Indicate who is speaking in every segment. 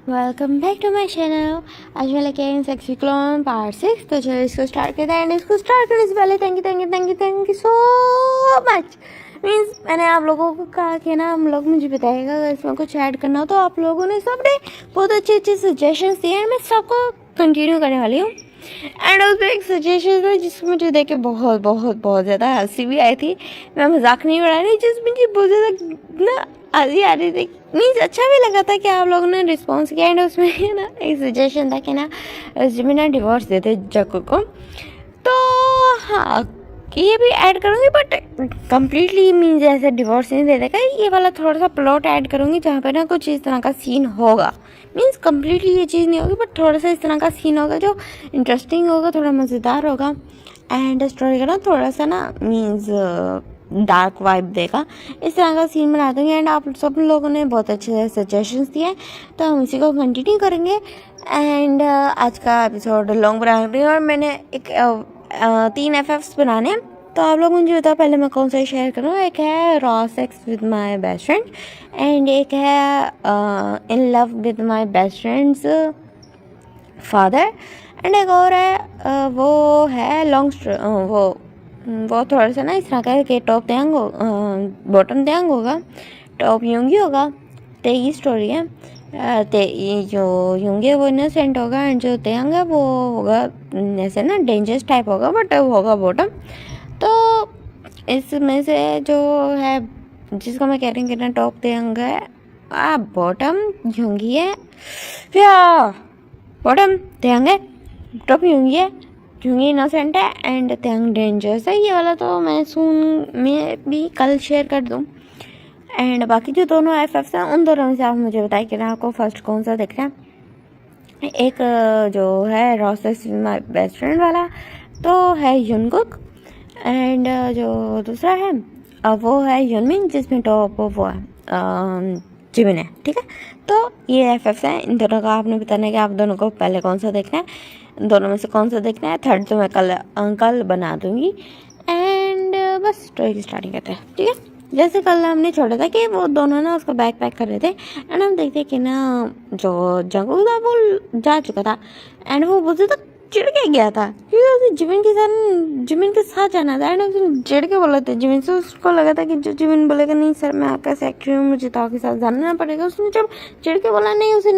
Speaker 1: Welcome back to my channel. आज मैं लेके आई हूँ सेक्सी क्लोन पार्ट 6। तो चलो इसको स्टार्ट करते हैं। एंड इसको स्टार्ट करने से पहले thank you so much. Means मैंने आप लोगों को कहा कि ना हम लोग मुझे बताइएगा अगर इसमें कुछ ऐड करना हो। तो आप लोगों ने सबने बहुत अच्छे सजेशंस दिए एंड मैं सबको कंटिन्यू करने वाली हूँ। एंड उसमें एक सजेशन था जिसको मुझे देख के बहुत ज़्यादा हंसी भी आई थी। मैं मजाक नहीं उड़ा रही, जिसमें मुझे बहुत ज़्यादा ना हंसी आ रही थी। मीन्स अच्छा भी लगा था कि आप लोगों ने रिस्पॉन्स किया। एंड उसमें ना एक सजेशन था कि ना जिसमें ना डिवोर्स देते जग्गू को। तो हाँ, ये भी ऐड करूँगी बट कम्प्लीटली मीन्स ऐसे डिवोर्स नहीं दे देगा। ये वाला थोड़ा सा प्लॉट ऐड करूँगी जहाँ पे ना कुछ इस तरह का सीन होगा। मीन्स कम्प्लीटली ये चीज़ नहीं होगी बट थोड़ा सा इस तरह का सीन होगा जो इंटरेस्टिंग होगा, थोड़ा मज़ेदार होगा। एंड स्टोरी का ना थोड़ा सा ना मीन्स डार्क वाइब देगा। इस तरह का सीन बना दूँगी। एंड आप सब लोगों ने बहुत अच्छे सजेशंस दिए तो हम इसी को कंटिन्यू करेंगे। एंड आज का एपिसोड लॉन्ग बना रही हूँ और मैंने एक 3 FFs बनाने हैं। तो आप लोग मुझे बताओ पहले मैं कौन सा शेयर करूँ। एक है raw sex with my best friend and एक है in love with my best friends father and एक और है वो है लॉन्ग वो थोड़ा सा ना इस तरह का है कि टॉप त्यांग हो बॉटम त्यांग होगा, टॉप यूंगी होगा। ते की स्टोरी है। जो यूंगी है वो इनोसेंट होगा एंड जो त्यांग है वो होगा ऐसे ना डेंजरस टाइप होगा बट होगा बॉटम। तो इसमें से जो है जिसको मैं कह रही हूँ कि ना टॉप त्यांग है, बॉटम यूंगी है या बॉटम त्यांग है, टॉप यूंगी है, यूंगी इनोसेंट है एंड त्यांग डेंजरस है। ये वाला तो मैं भी कल शेयर कर दूँ। एंड बाकी जो दोनों FFs हैं उन दोनों में से आप मुझे बताइए कि ना आपको फर्स्ट कौन सा दिख रहा है। एक जो है raw sex with my best friend वाला तो है युनगुक एंड जो दूसरा है वो है युनमिन जिसमें टॉप वो है जिमिन है। ठीक है, तो ये FFs हैं। इन दोनों का आपने बताना है कि आप दोनों को पहले कौन सा देखना है, दोनों में से कौन सा देखना है। थर्ड तो मैं कल बना दूँगी। एंड बस स्टोरी की स्टार्टिंग करते हैं। ठीक है, जैसे कल हमने छोड़ा था कि वो दोनों ना उसका बैग पैक कर रहे थे एंड हम देखते कि ना जो जंगल था वो जा चुका था एंड वो मुझे तक चिढ़ के गया था क्योंकि उसे जिमिन के साथ जाना था। एंड उसने चिढ़ के बोला था जिमिन से। उसको लगा था कि जो जिमिन बोलेगा नहीं सर मैं आपका सेक्रेटरी हूँ, मुझे तो आपके साथ जाना पड़ेगा। उसने जब चिढ़ के बोला नहीं उसे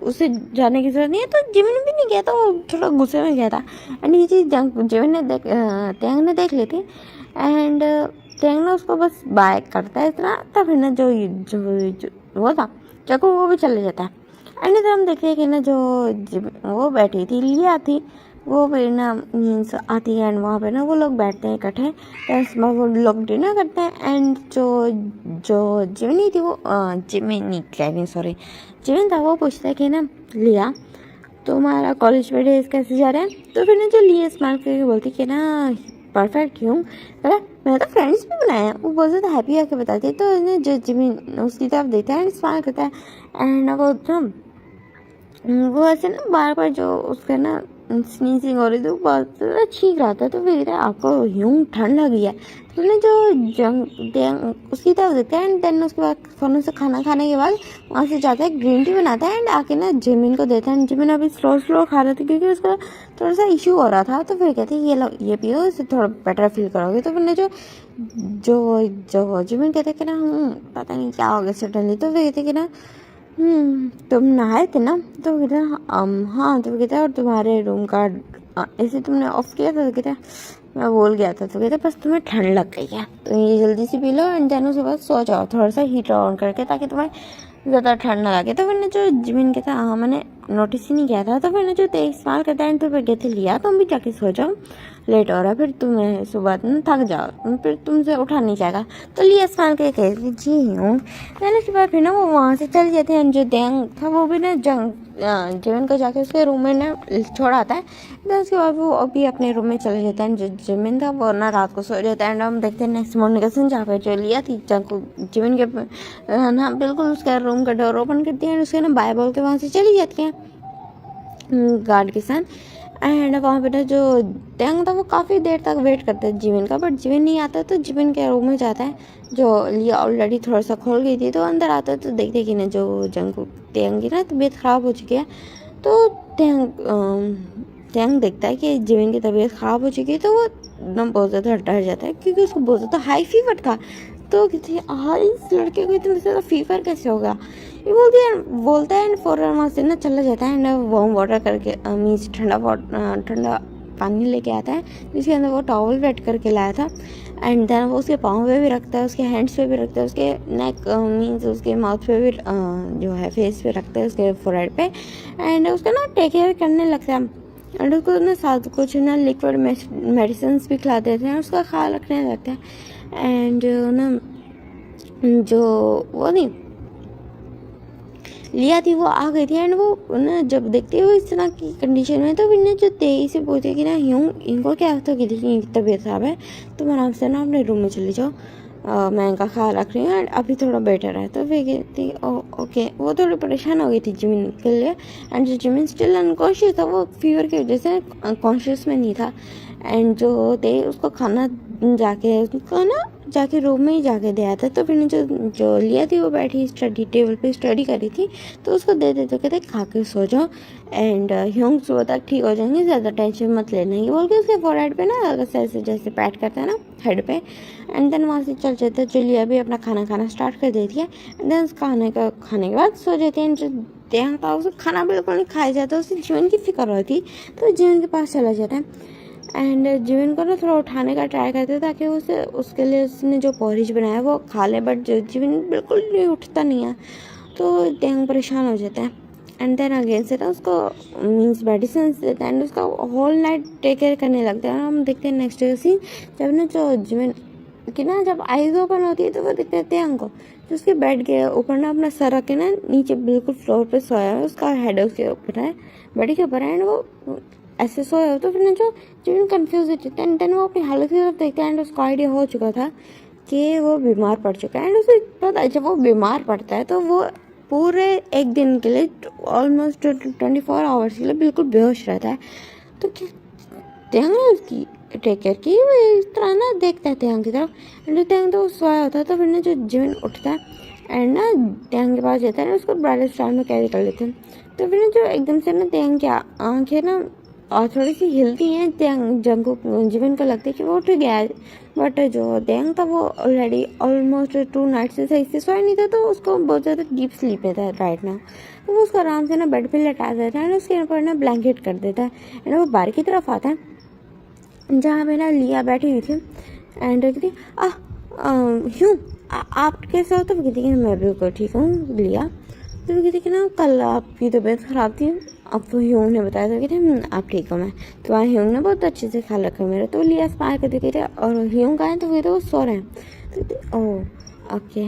Speaker 1: उसे जाने की जरूरत नहीं है तो जिमिन भी नहीं गया था, वो थोड़ा गुस्से में गया था। एंड ये चीज़ जिमिन ने त्यांग ने देख ली थी एंड त्यांग ना उसको बस बाय करता है इतना। तब है ना जो वो था जगह वो भी चले जाता है। एंड इधर हम देखते हैं कि ना जो वो बैठी थी लिया थी वो भी ना मीन्स आती है एंड वहाँ पे ना वो लोग बैठते हैं इकट्ठे। तो वो लोग डिनर करते हैं एंड जो जिमिनी थी वो जिमिन था वो पूछता है कि ना लिया तुम्हारा कॉलेज में डेज कैसे जा रहा है। तो फिर ना जो लिया स्मार्ट करके बोलती कि ना परफेक्ट क्यों, मैंने तो फ्रेंड्स भी बनाया। वो बहुत ज़्यादा हैप्पी होकर बताती है। तो जो जिमिन उसकी तरफ देखता है एंड स्माइल करता है एंड वो ऐसे ना बार बार जो उसका ना स्नीजिंग हो रही थी वो बहुत ज़्यादा छींक रहा था। तो फिर आपको यूँ ठंड लगी है तो ना जो उसकी तरफ देखता है एंड देन उसके बाद फोन से खाना खाने के बाद वहाँ से जाता है ग्रीन टी बनाता है एंड आके ना जिमिन को देता है। जिमिन अभी स्लो खा रहा था क्योंकि उसका थोड़ा सा इशू हो रहा था। तो फिर कहते हैं ये लो ये पियो, इससे थोड़ा बेटर फील करोगे। तो फिर ना जो जिमिन कहते कि ना पता नहीं क्या हो गया सडनली। तो फिर कहते कि ना तुम नहाए थे ना। तो कहते हाँ। तो कहते और तुम्हारे रूम का ऐसे तुमने ऑफ किया था। तो कहते मैं भूल गया था। तो कहते बस तुम्हें ठंड लग गई है तो ये जल्दी से पी लो एंड देन उसके बाद सो जाओ थोड़ा सा हीटर ऑन करके ताकि तुम्हें ज़्यादा ठंड ना लगे। तो फिर ना जो जिमिन कहता हाँ मैंने नोटिस ही नहीं किया था। तो फिर ना जो तेज इस्तेमाल करता है तो फिर कहते लिया तुम भी जाके सो जाओ, लेट हो रहा है, फिर तुम्हें सुबह ना थक जाओ, फिर तुमसे उठा नहीं जाएगा। तो लिया इस्तेमाल करके कहती जी हूँ। मैंने उसके बाद फिर ना वो वहाँ से चल जाते हैं। जो त्यांग था वो भी ना जिमिन को जाके उसके रूम में ना छोड़ा आता है। तो उसके बाद वो अभी अपने रूम में चले जाता है। जो जिमिन था वो ना रात को सो जाता है एंड हम देखते हैं नेक्स्ट मॉर्निंग का सीन जहाँ पे जो लिया थी जिमिन के ना बिल्कुल उसका रूम का डोर ओपन करती है और उसके ना बाय बोल के वहाँ से चली जाती है गार्ड के साथ। एंड वहाँ पे ना जो टैंग था वो काफ़ी देर तक वेट करता है जिमिन का, बट जिमिन नहीं आता तो जिमिन के रूम में जाता है। जो लिया ऑलरेडी थोड़ा सा खोल गई थी तो अंदर आता है तो देखते कि ना जो जंगकुक टैंग की ना तबीयत ख़राब हो चुकी है। तो टैंग देखता है कि जिमिन की तबीयत ख़राब हो चुकी है तो वो एकदम बहुत ज़्यादा डर जाता है क्योंकि उसको बहुत ज़्यादा हाई फीवर था। तो कहती हाँ इस लड़के को इतना ज़्यादा फीवर कैसे होगा, ये बोलता है एंड फौरन वहाँ से ना चला जाता है एंड वार्म वाटर करके मीन्स ठंडा पानी लेके आता है जिसके अंदर वो टॉवल वेट करके लाया था। एंड देन वो उसके पाँव पे भी रखता है, उसके हैंड्स पे भी रखता है, उसके नेक मीन्स उसके माउथ पे भी जो है फेस पे रखता है, उसके फोरहेड पे। एंड उसका ना टेक केयर करने लगता है एंड उसको ना साथ कुछ ना लिक्विड मेडिसिन भी खिला देते हैं, उसका ख्याल रखने लगता है। एंड ना जो वो नहीं लिया थी वो आ गई थी एंड वो ना जब देखते हो इस तरह की कंडीशन में तो फिर ना जो तेई से पूछे कि ना यूँ इनको क्या तो कि देखिए इनकी तबीयत ख़राब है, तुम आराम से ना अपने रूम में चले जाओ, मैं इनका ख्याल रख रही हूँ एंड अभी थोड़ा बेटर है। तो फिर कहती ओके। वो थोड़ी परेशान हो गई थी जिमिन के लिए एंड जो जिमिन स्टिल अनकॉन्शियस था, वो फीवर की वजह से कॉन्शियस में नहीं था। एंड जो थे उसको खाना जाके रूम में ही जाके दिया था। तो फिर जो लिया थी वो बैठी स्टडी टेबल पे स्टडी करी थी तो उसको दे देते कहते खा के सो जाओ एंड ह्योंग सुबह तक ठीक हो जाएंगे, ज़्यादा टेंशन मत लेना, ये बोल के उसके फोरहेड पे ना ऐसे जैसे पैट करता है ना हेड पे। एंड देन वहाँ से चल जाते हैं। जो लिया भी अपना खाना स्टार्ट कर देती है एंड देन खाने के बाद सो जाती है। जो यहाँ था उसे खाना बिल्कुल नहीं खाया जाता, उसे जीवन की फिक्र होती तो जीवन के पास चला जाता है एंड जीवन को ना थोड़ा उठाने का ट्राई करते हैं ताकि उसे उसके लिए उसने जो पॉरिज बनाया वो खा ले, बट जो जीवन बिल्कुल नहीं उठता नहीं है। तो टैंग परेशान हो जाता है एंड देन अगेन से ना उसको मीन्स मेडिसिन देता है एंड उसका होल नाइट टेक केयर करने लगता है। हम देखते हैं नेक्स्ट डे सीन जब ना जो जीवन की ना जब आइज ओपन होती है तो वो देखते हैं टैंग को जो उसके बेड के ऊपर ना अपना सर रख के ना नीचे बिल्कुल फ्लोर पे सोया है, उसका हेड उसके ऊपर है, बेड के ऊपर है एंड वो ऐसे सोया हो। तो फिर ना जो जीवन कन्फ्यूज हो जाता है एंड देन वो अपनी हालत की तरफ देखता है एंड उसको आइडिया हो चुका था कि वो बीमार पड़ चुका है एंड उसे पता है जब वो बीमार पड़ता है तो वो पूरे एक दिन के लिए ऑलमोस्ट 24 आवर्स के लिए बिल्कुल बेहोश रहता है। तो क्या टैंग ने उसकी टेक केयर की, वो इस तरह ना देखता है टैंग की तरफ एंड टैंग तो सोया होता है। तो फिर ना जो जीवन उठता है एंड ना टैंग के पास जाता है ना उसको ब्राइडल स्टाइल में कैरी कर लेते हैं। तो फिर ना जो एकदम से ना टैंग की आँखें ना और थोड़ी सी हिलती हैं, जंगकुक जीवन को लगता है कि वो उठ गया है, बट जो टैंग था वो ऑलरेडी ऑलमोस्ट 2 नाइट से सही से सोया नहीं था तो उसको बहुत ज़्यादा डीप स्लीप में था राइट नाउ। तो वो उसको आराम से ना बेड पे लेटा देता है ना उसके ऊपर ना ब्लैंकेट कर देता है एंड वो बाहर की तरफ आता है जहाँ पे ना लिया बैठी हुई थी एंड कहती ह्यूँ आप कैसे हो। तो वो कहती कि मैं बिल्कुल ठीक हूँ लिया। तो वो कहती कि ना कल आपकी तबीयत ख़राब थी, अब तो ह्यूंग ने बताया था कि आप ठीक हो, मैं तुम्हारे ह्यूंग ने बहुत अच्छे से ख्याल रखा मेरा। तो लिया स्माइल करते कहते और ह्यूंग कहाँ है। तो कहते वो सो रहे हैं। तो कहते ओह ओके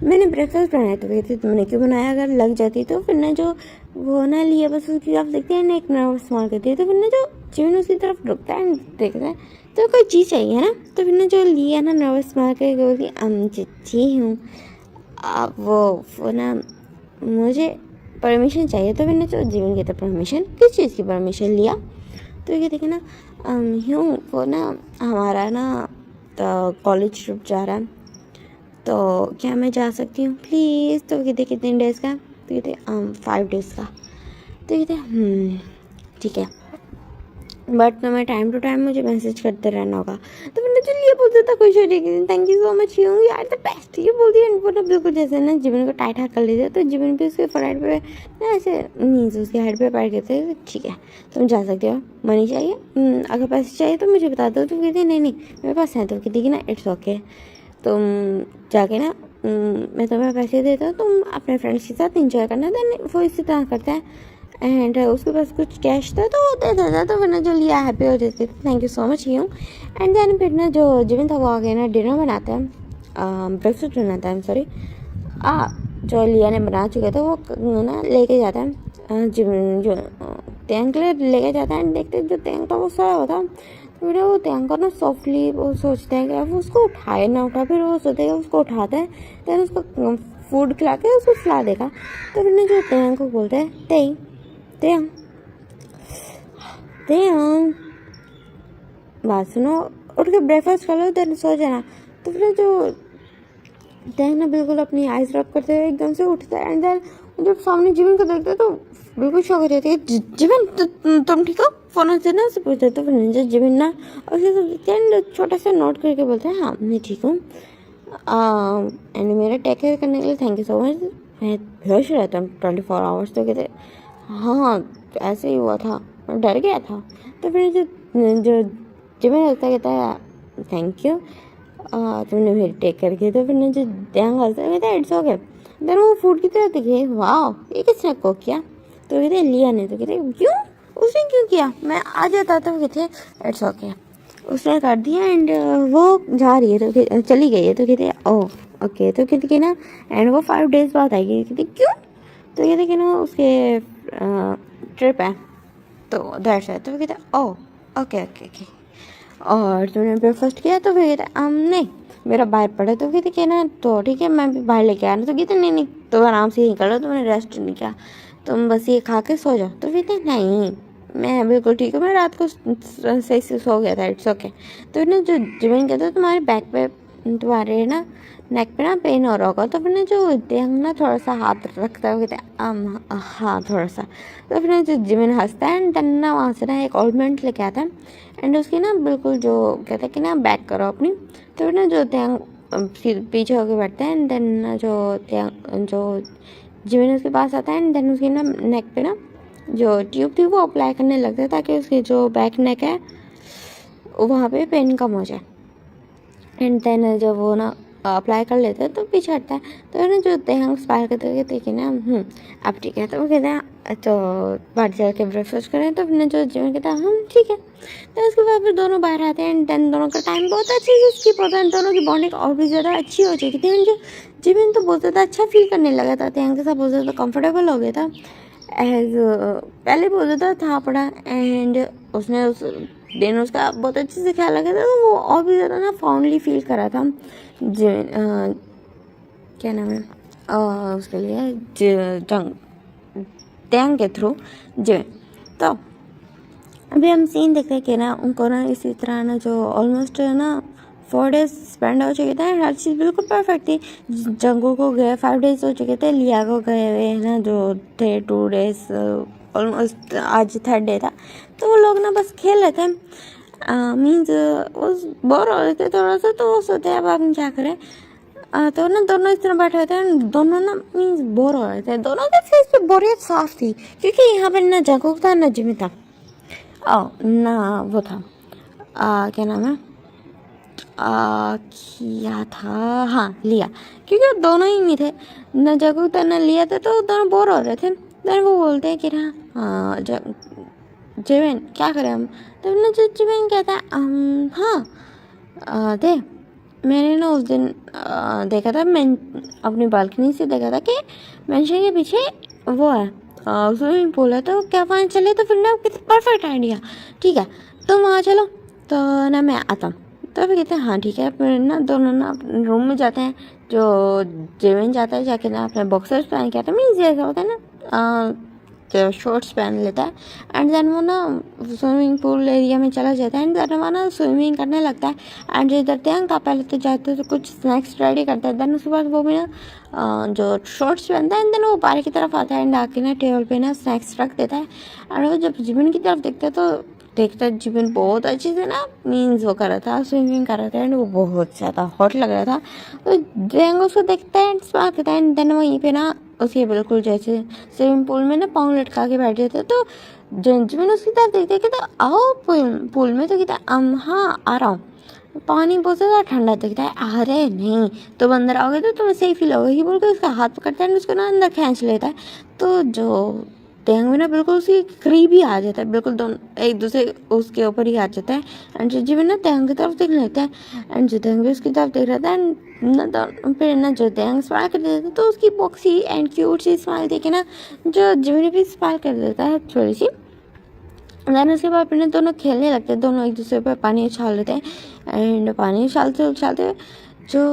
Speaker 1: मैंने ब्रेकफास्ट बनाया। तो कहते तुमने क्यों बनाया, अगर लग जाती तो फिर ना जो वो ना लिया बस उसकी तरफ देखते हैं ना एक नर्वस स्माइल करती है। तो फिर ना जो जीवन उसकी तरफ रुकता है देखता है तो कोई चीज़ चाहिए ना। तो फिर ना जो लिया ना नर्वस स्माइल करके बोलती चिच्ची हूँ अब वो ना मुझे परमिशन चाहिए। तो मैंने जो जीवन की तो परमिशन किस चीज़ की परमिशन लिया। तो ये देखे ना ह्यूँ वो ना हमारा ना तो कॉलेज ट्रिप जा रहा है तो क्या मैं जा सकती हूँ प्लीज़। तो कहते कितने डेज़ का। तो कहते 5 डेज़ का। तो कहते ठीक है बट तुम्हें टाइम टू टाइम मुझे मैसेज करते रहना होगा। तो मैंने चल ये बोलता था खुश हो जाएगी, थैंक यू सो मच ह्यूंग यू आर द बेस्ट, ये बोलती है वो ना बिल्कुल जैसे ना जीवन को टाइट हाथ कर लेते तो जीवन भी उसके फोरहेड पे ना ऐसे मीन्स उसके हेड पे पैर कहते हैं ठीक है तुम जा सकते हो, मनी चाहिए अगर पैसे चाहिए तो मुझे बता दो। तो कहती नहीं मेरे पास है। तो कहती कि ना इट्स ओके तुम जाके ना मैं तुम्हें पैसे देता हूँ, तुम अपने फ्रेंड्स के साथ इंजॉय करना। देन वो इसी तरह करता है एंड उसके पास कुछ कैश था तो वो दे देता। तो फिर ना जो लिया हैप्पी हो जाती थी थैंक यू सो मच ह्यूंग। एंड देन फिर ना जो जीवन था वो आ गया ना डिनर बनाता है ब्रेकफास्ट बनाता है सॉरी जो लिया ने बना चुके थे वो ना लेके जाता है जीवन जो टैंक के लिए लेके जाता है एंड देखते जो टैंक था वो सोया होता है। तो फिर वो टैंक को ना सॉफ्टली वो सोचता है कि अब उसको उठाए ना उठा, फिर वो सोचता है उसको उठाता है देन उसको फूड खिला के उसको खिला देगा। तो फिर ना जो टैंक को बोलते हैं टैंक देन बात सुनो, उठ के ब्रेकफास्ट कर लो, देन सो जाना। तो फिर जो देन ना बिल्कुल अपनी आइज रब करते हुए एकदम से उठता है, एंड देन जब सामने जिमिन को देखते हैं तो बिल्कुल शॉक हो जाती है। जिमिन तुम ठीक हो, फोन से ना उससे पूछते तो फिर जिमिन ना और छोटा सा नोट करके बोलते हैं हाँ मैं ठीक हूँ, एंड मेरा टेक केयर करने के लिए थैंक यू सो मच। मैं बेहोश रहता हूँ 24 आवर्स। तो कहते हाँ ऐसे ही हुआ था, मैं डर गया था। तो फिर जो जो जिमिन हंसता कहता है थैंक यू, तुमने मेरी टेक करके। तो फिर जो ध्यान हंसता कहता है इट्स ओके। देन वो फूड की तरह दिखे, वाह ये किसने कुक किया? तो कहते लिया ने। तो कहते क्यों, उसने क्यों किया, मैं आ जाता। तो कहते इट्स ओके, उसने कर दिया। एंड वो जा रही है तो चली गई है। तो कहते ओह ओके। तो कहते कि ना एंड वो 5 days बाद आएगी। कहते क्यों? तो कहते कि ना उसके ट्रिप है तो दैट्स है। तो कहते ओह ओके ओके ओके। और तुमने ब्रेकफास्ट किया? तो फिर कहते नहीं मेरा बाहर पड़ा। तो कहते कि ना तो ठीक है मैं भी बाहर लेके आना। तो कहते नहीं तो आराम से यहीं कर लो, तुमने रेस्ट नहीं किया, तुम बस ये खा के सो जाओ। तो कहते नहीं मैं बिल्कुल ठीक हूँ, मैं रात को सही से सो गया था, इट्स ओके। तो ना जो जिमिन कहते तुम्हारे बैक पे तुम्हारे ना नेक पे ना पेन हो रहा होगा। तो फिर ना जो देंग ना थोड़ा सा हाथ रखता है, वो कहते हैं हाँ थोड़ा सा। तो फिर ना जो जिमिन हंसता है एंड देन ना वहाँ से ना एक ऑलमेंट लेके आता है एंड उसकी ना बिल्कुल जो कहते हैं कि ना बैक करो अपनी। तो फिर ना जो देंग पीछे होके बैठता है एंड देन ना जो जिमिन उसके पास आता है एंड देन उसकी ना नेक पे ना जो ट्यूब थी वो अप्लाई करने लगता है ताकि उसकी जो बैक नेक है वहाँ पे पेन कम हो जाए। एंड देन जब वो ना अप्लाई कर लेते हैं तो पीछे हटता है। तो ना जो देहंग स्पायर करते हुए देखिए ना अब ठीक है। तो वो कहते हैं तो बाहर जाके ब्रेकफास्ट करें। तो फिर जो जिमिन कहता है हम ठीक है। तो उसके बाद फिर दोनों बाहर आते हैं एंड देन दोनों का टाइम बहुत अच्छे से स्किप होता है, दोनों की बॉन्डिंग और भी ज़्यादा अच्छी हो चुकी थी। एंड जो जिमिन तो बहुत ज़्यादा अच्छा फील करने लगा था, देहंग के साथ बहुत ज़्यादा कंफर्टेबल हो गया था एज पहले बहुत ज़्यादा था पड़ा। एंड उसने उस दिन उसका बहुत अच्छे से ख्याल रखा था, तो वो और भी ज़्यादा ना फाउंडली फील करा था क्या नाम है उसके लिए टैंग के थ्रू जो। तो अभी हम सीन देखते हैं कि ना उनको ना इसी तरह ना जो ऑलमोस्ट ना 4 days स्पेंड हो चुके थे, हर चीज़ बिल्कुल परफेक्ट थी। जंगू को गए 5 days हो चुके थे, लिया को गए हुए है ना जो थे 2 days, ऑलमोस्ट आज 3rd day था। तो वो लोग ना बस खेल रहे थे, मीन्स वो बोर हो रहे थे थोड़ा सा। तो वो सोते अब हम क्या करें। तो ना दोनों इस तरह बैठे थे, दोनों ना मीन्स बोर हो रहे थे, दोनों के फेस पे बोरियत साफ थी क्योंकि यहाँ पर ना जंगू था ना जिमी था, ना वो था क्या नाम है क्या था, हाँ लिया। क्योंकि वो दोनों ही नहीं थे, ना जगू था ना लिया था, तो दोनों बोर हो रहे थे। देन वो बोलते हैं कि हाँ जिमिन क्या करें हम। तो ना जो जिमिन कहता है हाँ दे मैंने ना उस दिन देखा था, मैं अपनी बालकनी से देखा था कि मेंशन के पीछे वो है स्विमिंग पूल है, तो क्या वहाँ चले। तो फिर ना परफेक्ट आइडिया, ठीक है तुम वहाँ चलो तो ना मैं आता हूँ। तो फिर कहते हैं हाँ ठीक है। फिर ना दोनों ना अपने रूम में जाते हैं, जो जिमिन जाता है जाके ना अपने बॉक्सर्स पहन के आता है, मीन्स जैसा होता है ना तो शॉर्ट्स पहन लेता है। एंड देन वो ना स्विमिंग पूल एरिया में चला जाता है एंड देन वो ना स्विमिंग करने लगता है। एंड जो इधर का पहले तो जाते हैं तो कुछ स्नैक्स रेडी करता है, देन उसके बाद वो भी ना जो शॉर्ट्स पहनता है एंड देन वो बाहर की तरफ आता है एंड आके ना टेबल पे ना स्नैक्स रख देता है। और वो जब जिमिन की तरफ देखता है तो देखता है जिमिन बहुत अच्छे से ना मीन्स वो कर रहा था, स्विमिंग कर रहा था एंड वो बहुत ज़्यादा हॉट लग रहा था। तो जेंग उसको देखता है एंड स्माइल करता है एंड देन वहीं पे ना उसके बिल्कुल जैसे स्विमिंग पूल में ना पाँव लटका के बैठ जाते। तो जिमिन उसकी तरफ देखते कहता आओ पूल में। तो कहता हाँ आ रहा हूँ, पानी बहुत ज़्यादा ठंडा दिखता है। अरे नहीं तुम अंदर आओगे तो तुम्हें सही फील होगा, ये बोल के उसका हाथ पकड़ता है उसको ना अंदर खींच लेता है। तो जो तेंग में ना बिल्कुल उसके करीब ही आ जाता है, बिल्कुल दोनों एक दूसरे उसके ऊपर ही आ जाता है। एंड जो जिमिन ना तेंग की तरफ देख लेता है एंड जो तेंग भी उसकी तरफ देख रहा था एंड ना फिर ना जो तेंग स्माइल कर देता है तो उसकी बॉक्सी एंड क्यूट सी स्माइल देखे ना जो जिमिन भी स्माइल कर देता है थोड़ी सी। देन उसके बाद फिर दोनों खेलने लगते हैं, दोनों एक दूसरे पर पानी उछाल लेते हैं एंड पानी उछालते उछालते जो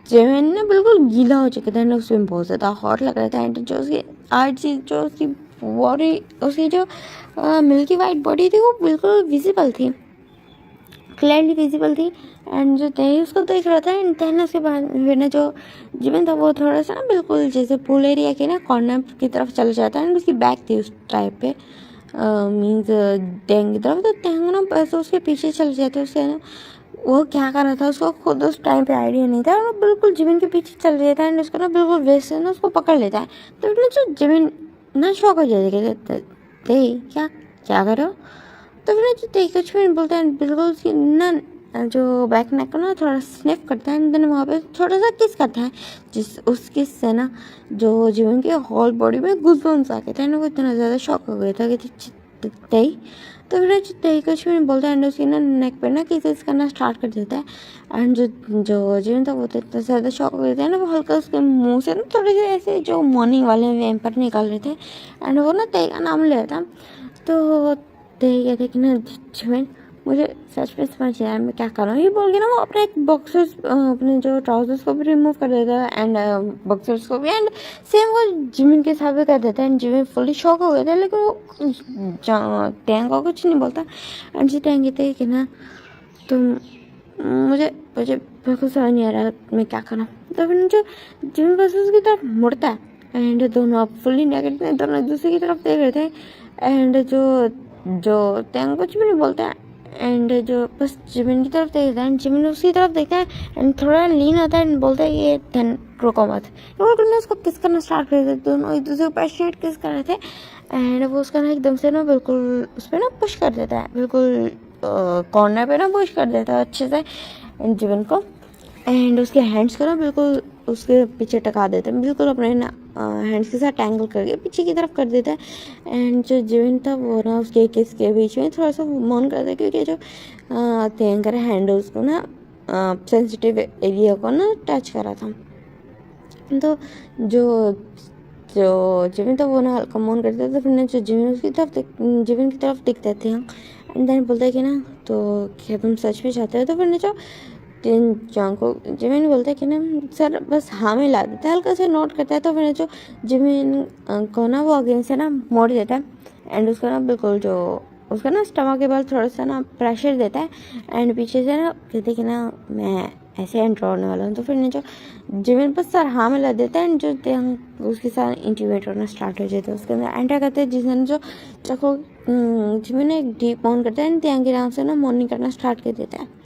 Speaker 1: जिमिन ना बिल्कुल गीला हो चुका था एंड उसमें बहुत ज़्यादा हॉट लग रहा था। एंड जो उसकी आर्ट चीज जो उसकी बॉडी, उसकी जो मिल्की वाइट बॉडी थी वो बिल्कुल विजिबल थी, क्लियरली विजिबल थी। एंड जो तेज उसको देख रहा था, एंड देन उसके बाद फिर ना जो जिमिन था वो थोड़ा सा ना बिल्कुल जैसे पूल एरिया के ना कॉर्नर की तरफ चल जाता है, एंड उसकी बैक थी उस टाइप पे मीन्स टैंक की तरफ, तो टैंक ना बस उसके पीछे चल जाते उससे ना। वो क्या कर रहा था उसको खुद उस टाइम पे आइडिया नहीं था, और वो बिल्कुल जिमिन के पीछे चल जाता है, एंड उसको ना बिल्कुल वैसे ना उसको पकड़ लेता है। तो ना जो जिमिन ना शौक हो जाएगा, ते क्या क्या कर रहे हो? तो फिर ना जो ते कुछ भी नहीं बोलता है, बिल्कुल उसकी ना जो बैक नेक को ना थोड़ा स्निफ करता है, एंड देन वहाँ पे थोड़ा सा किस करता है, जिस उस किस से ना जो जीवन की होल बॉडी में गूज़बम्स आ गए थे, एंड वो इतना ज़्यादा शॉक हो गया था कि तई। तो फिर ना तई कुछ भी नहीं बोलता है, एंड उसकी ना नेक पे ना किसेस करना स्टार्ट कर देता है। एंड जो जो जीवन था वो तो इतना ज़्यादा शॉक हो गया था ना, वो हल्का उसके मुंह से ना थोड़े से ऐसे जो मॉर्निंग वाले वैम्पर निकाल रहे थे, एंड वो ना तई का नाम ले रहा था। तो तई कहते कि ना जीवन मुझे सच में समझ आया मैं क्या कर रहा हूँ, ये बोल के ना वो अपने एक बॉक्सर्स अपने जो ट्राउजर्स को भी रिमूव कर देता है, एंड बॉक्सर्स को भी, एंड सेम वो जिमिन के साथ भी कर देता है। एंड जिमिन फुली शॉक हो गया था, लेकिन वो टैंग को कुछ नहीं बोलता। एंड जी टैंग कहते हैं कि ना तुम मुझे मुझे बिल्कुल समझ नहीं आ रहा मैं क्या कर रहा हूँ। तो फिर जो जिमिन बस उसकी तरफ मुड़ता है, एंड दोनों अब फुली नेगेटिव दोनों एक दूसरे की तरफ देख रहे थे, एंड जो जो टैंग कुछ भी नहीं बोलता है, एंड जो बस जिमिन की तरफ देखता है, जिमिन उसकी तरफ देखता है, एंड थोड़ा लीन होता है, एंड बोलता है ये धन रुको मत। वो करना उसको किस करना स्टार्ट कर देते, दोनों एक दूसरे को पैशनेट किस कर रहे थे, एंड वो उसका ना एकदम से ना बिल्कुल उस पर ना पुश कर देता है, बिल्कुल कॉर्नर पे ना पुश कर देता है अच्छे से जिमिन को, एंड उसके हैंड्स को ना बिल्कुल उसके पीछे टका देते हैं, बिल्कुल अपने ना हैंड्स के साथ टैंगल करके पीछे की तरफ कर देता है। एंड जो जिमिन था वो ना उसके किस के बीच में थोड़ा सा मौन करता है, क्योंकि जो तेंकर हैंडल्स को ना सेंसिटिव एरिया को ना टच करा था। तो जो जो जिमिन था वो ना हल्का मौन करता था, तो फिर ना जो जिमिन उसकी तरफ जिमिन की तरफ दिखते थे हम, एंड देन बोलता है कि ना तो क्या तुम सच में चाहते हो? तो फिर ना जो तीन को जिमिन बोलता है कि ना सर बस हाँ में ला देता है, हल्का सा नोट करता है। तो फिर जो जिमिन को ना वो अगेंस्ट से ना मोड़ देता है, एंड उसका ना बिल्कुल जो उसका ना स्टमक के बल थोड़ा सा ना प्रेशर देता है, एंड पीछे से ना कहते कि ना मैं ऐसे एंटर होने वाला हूँ। तो फिर जो जिमिन पर सर हाँ में ला देता है, एंड जो उसके साथ इंटीमेट होना स्टार्ट हो जाता है, उसके अंदर एंटर करते हैं, जिसने जो चको जिमिन एक डीप माउंट करता है, एंड त्यांग के नाम से ना मॉर्निंग करना स्टार्ट कर देता है।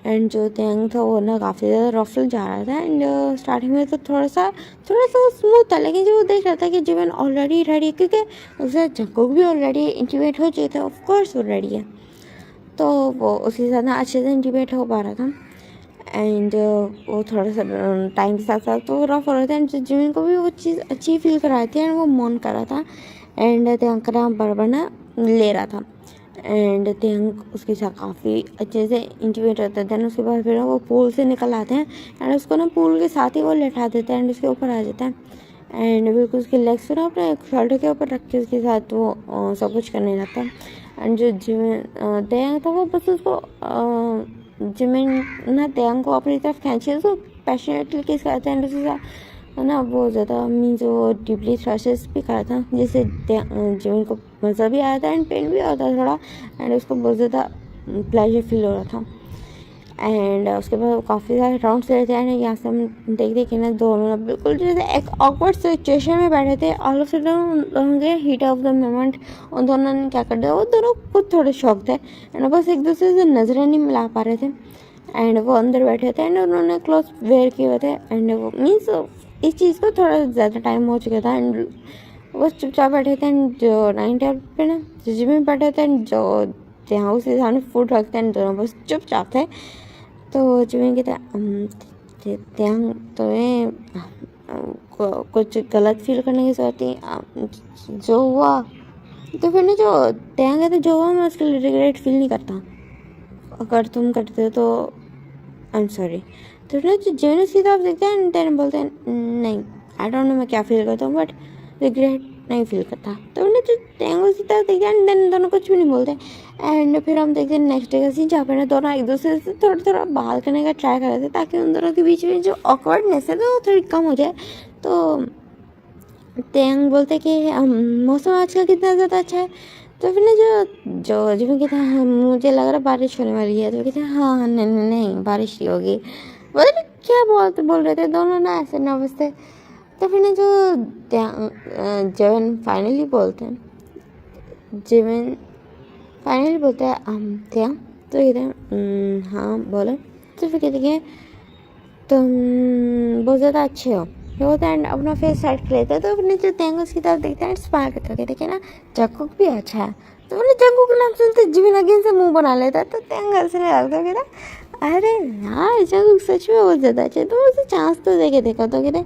Speaker 1: एंड जो त्यांग था वो ना काफ़ी ज़्यादा रफल जा रहा था, एंड स्टार्टिंग में तो थोड़ा सा वो स्मूथ था, लेकिन जब वो देख रहा था कि जिमिन ऑलरेडी रेडी, क्योंकि उससे जंगकुक भी ऑलरेडी इंटीमेट हो चुके थे, ऑफकोर्स वो रेडी है, तो वो उसके साथ ना अच्छे से इंटीमेट हो पा रहा था। एंड वो थोड़ा सा टाइम के साथ साथ तो रफ हो रहा था, एंड जिमिन को भी वो चीज़ अच्छी फील करा रही थी, एंड वो मौन कर रहा था, एंड त्यांग का नाम बराबर ना ले रहा था, एंड त्यांग उसके साथ काफ़ी अच्छे से इंटीमेट रहता है। देन उसके बाद फिर वो पूल से निकल आते हैं, एंड उसको ना पूल के साथ ही वो लेटा देते हैं, एंड उसके ऊपर आ जाता है, एंड बिल्कुल उसके लेग्स को ना अपने शोल्डर के ऊपर रख के उसके साथ वो सब कुछ करने लगता है। एंड जो जिमिन त्यांग था वो बस उसको जिमिन ना त्यांग को अपनी तरफ खींचे, उसको पैशनेटली किस करते हैं, एंड उसके साथ ना बहुत ज़्यादा मीन्स वो डीपली थ्रशेस भी करा था, जिससे जिमिन को मज़ा भी आया था, एंड पेन भी आता था थोड़ा, एंड उसको बहुत ज़्यादा प्लेजर फील हो रहा था। एंड उसके बाद वो काफ़ी सारे राउंड्स लेते हैं, यहाँ से हम देखते कि ना दोनों ना बिल्कुल जैसे एक ऑकवर्ड सिचुएशन में बैठे थे, ऑल ऑफ सडन दोनों के हीट ऑफ द मोमेंट उन दोनों ने क्या कर दिया, वो दोनों खुद थोड़े शौक थे, एंड बस एक दूसरे से नजरें नहीं मिला पा रहे थे, एंड वो अंदर बैठे थे, एंड उन्होंने क्लोथ वेयर किए हुए थे, एंड वो मीन्स इस चीज़ को थोड़ा ज़्यादा टाइम हो चुका था, एंड बस चुपचाप बैठे थे, एंड जो नाइन टेन पे ना जिम में बैठे थे, एंड जो जहाँ उसके सामने फूड रखते हैं दोनों बस चुपचाप थे। तो जिमिन कहते त्यांग तुम्हें कुछ गलत फील करने की जरूरत नहीं, जो हुआ तो फिर ना जो त्यांग कहते जो हुआ मैं उसके लिए रिग्रेट फील नहीं करता, अगर तुम करते हो तो आई एम सॉरी। तो ना जो जिमिन उसकी तरफ देखते हैं, एंड त्यांग बोलते हैं नहीं आई डोंट नो मैं क्या फील करता हूँ, बट रिग्रेट नहीं फील करता। तो उन्हें जो टैंग उसी तरह देखते हैं, एंड देन दोनों कुछ भी नहीं बोलते, एंड फिर हम देखते हैं नेक्स्ट डे का सीन, जहाँ पे ना दोनों एक दूसरे से थोड़ा थोड़ा बात करने का ट्राई कर रहे थे, ताकि उन दोनों के बीच में जो ऑकवर्डनेस है तो वो थोड़ी कम हो जाए। तो त्यांग बोलते कि मौसम आज का कितना ज़्यादा अच्छा है। तो फिर ना जो जो जिमिन कहता है मुझे लग रहा है बारिश होने वाली है। तो कहते हैं हाँ नहीं नहीं नहीं बारिश ही होगी। पता नहीं क्या बोल रहे थे दोनों ना ऐसे नर्वस थे। तो फिर ना जो जिमिन फाइनली बोलते हैं जिमिन फाइनली बोलता है त्यांग। तो कहते हैं हाँ बोलो। तो फिर कहते हैं तुम बहुत ज़्यादा अच्छे हो। ये होता है अपना फेस सेट कर लेता है। तो अपने जो त्यांग उसकी तरफ देखता है स्माइल करता है देखिए ना जंगकुक भी अच्छा है। तो मैंने जंगकुक का नाम सुनते जिमिन अगेन से मुंह बना लेता है। तो त्यांग हंसने लगता है कहता अरे यार जंगकुक सच में बहुत ज़्यादा अच्छा है तो उसे चांस तो देके देखा। तो कहते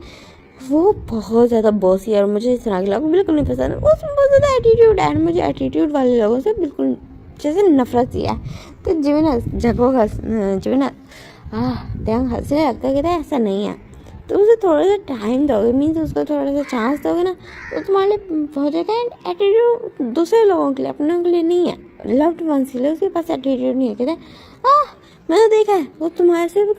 Speaker 1: वो बहुत ज़्यादा बॉसी है और मुझे इस तरह के लोग बिल्कुल नहीं पसंद। उसमें बहुत ज़्यादा एटीट्यूड है और मुझे एटीट्यूड वाले लोगों से बिल्कुल जैसे नफरत ही है। तो जिमिन जिमिन त्यांग हंसने लगता है कहता है ऐसा नहीं है। तो उसे थोड़ा सा टाइम दोगे मीन्स उसको थोड़ा सा चांस दोगे ना तो तुम्हारे लिए हो जाएगा। एंड एटीट्यूड दूसरे लोगों के लिए अपनों के लिए नहीं है। लव्ड वंस के लिए उसके पास एटीट्यूड नहीं है। कहते हैं मैंने देखा है वो तुम्हारे से भी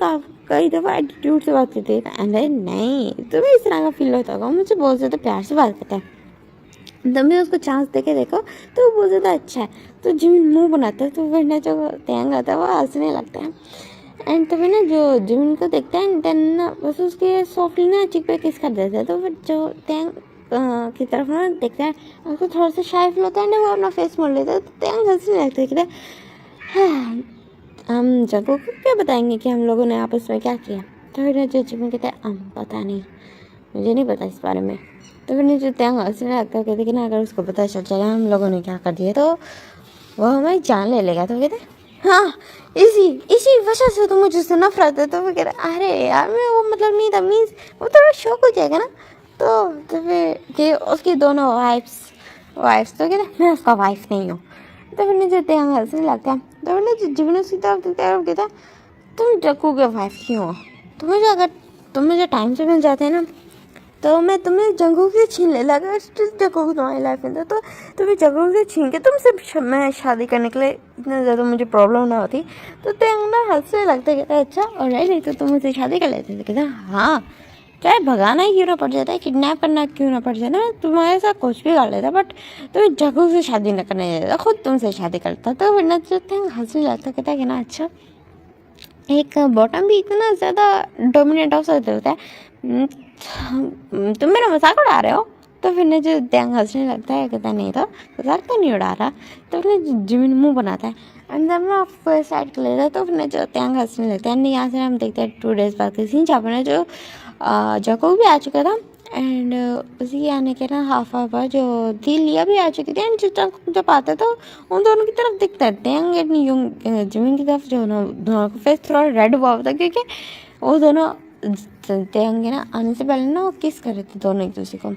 Speaker 1: कई दफ़ा एटीट्यूड से बात करते हैं। अरे नहीं तुम्हें इस तरह का फील होता होगा मुझे बहुत ज़्यादा प्यार से बात करता है। तुम भी उसको चांस दे के देखो तो वो बहुत ज़्यादा अच्छा है। तो जिमिन मुंह बनाता है तो फिर जो त्यांग आता है वो हंसने लगता है। एंड तभी ना जो जिमिन को देखता है देन ना बस उसके सॉफ्टली ना चिक पे किस कर देता है। तो फिर जो त्यांग की तरफ ना देखता है उसको थोड़ा सा शाय फील होता है ना वो अपना फेस मोड़ लेता है। तो त्यांग हंसने लगता है कहता है हम जंगकुक को क्या बताएंगे कि हम लोगों ने आपस में क्या किया। तो फिर जो जिमिन कहता है पता नहीं मुझे नहीं पता इस बारे में। तो फिर जो त्यांग हंसने लगता है कहते कि ना अगर उसको पता चल जाएगा हम लोगों ने क्या कर दिया तो वो हमें जान ले लेगा। तो कहते हाँ इसी वजह से तो मुझे उससे नफरत है। तो फिर कह रहा अरे यार मैं वो मतलब नहीं था मीन्स वो थोड़ा शौक हो जाएगा ना। तो फिर कि उसकी दोनों वाइफ्स तो कहते मैं उसका वाइफ नहीं हूँ। तो फिर जो त्यांग हंसने लगता है। तो फिर जो जिमिन उसकी तरफ कहता तुम जंगकुक के वाइफ क्यों हो। तुम मुझे टाइम से मिल जाते हैं ना तो मैं तुम्हें जंगकुक से छीन ले लगा। स्टिल जंगकुक तुम्हारी लाइफ में था तो तुम्हें जंगकुक से छीन के तुमसे मैं शादी करने के लिए इतना ज़्यादा मुझे प्रॉब्लम ना होती। तो त्यांग ना हंसने लगता कहता अच्छा और नहीं तो तुम मुझसे शादी कर लेते थे। कहता हाँ चाहे भगाना ही क्यों ना पड़ जाता है किडनैप करना क्यों ना पड़ जाता मैं तुम्हारे साथ कुछ भी कर लेता बट तुम्हें जंगकुक से शादी न करने देता खुद तुमसे शादी करता। तो फिर ना त्यांग हंसने लगता कहता कि ना अच्छा एक बॉटम भी इतना ज़्यादा डोमिनेट हो सकता होता है तुम मेरा मजाक उड़ा रहे हो। तो फिर जो त्यांग हंसने लगता है कहता नहीं तो मजाक तो नहीं उड़ा रहा। तो फिर जिमिन मुंह बनाता है एंड जब ना फर्स्ट साइड कर लेता है। तो फिर जो त्यांग हंसने लगता है एंड यहाँ से हम देखते हैं 2 days बाद का सीन जहाँ पर जो जंगकुक भी आ चुका था एंड उसी आने के ना हाफ पर जो थी लिया भी आ चुकी थी। एंड जो जंगकुक जब आता तो उन दोनों की तरफ दिखता है त्यांग एंड जिमिन की तरफ जो दोनों का फेस थोड़ा रेड हुआ होता क्योंकि वो दोनों त्यांग ना आने से पहले ना वो किस कर रहे थे दोनों एक दूसरे को।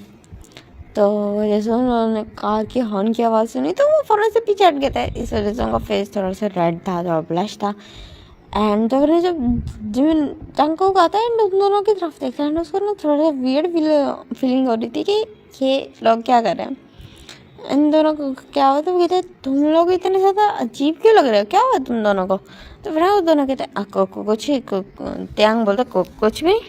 Speaker 1: तो जैसे उन्होंने कार की हॉर्न की आवाज़ सुनी तो वो फ़ौरन से पीछे हट गया था। इस वजह से उनका फेस थोड़ा सा रेड था थोड़ा ब्लश था। एंड तो फिर जब जिमिन जंगकुक आता है एंड उन दोनों की तरफ देखता है एंड उसको ना थोड़ा सा वियर्ड फीलिंग हो रही थी कि ये लोग क्या कर रहे हैं। इन दोनों को क्या हुआ। तो कहते तुम लोग इतने ज़्यादा अजीब क्यों लग रहे हो क्या हुआ तुम दोनों को। तो फिर वो दोनों कहते कुछ त्यांग बोलता कुछ भी।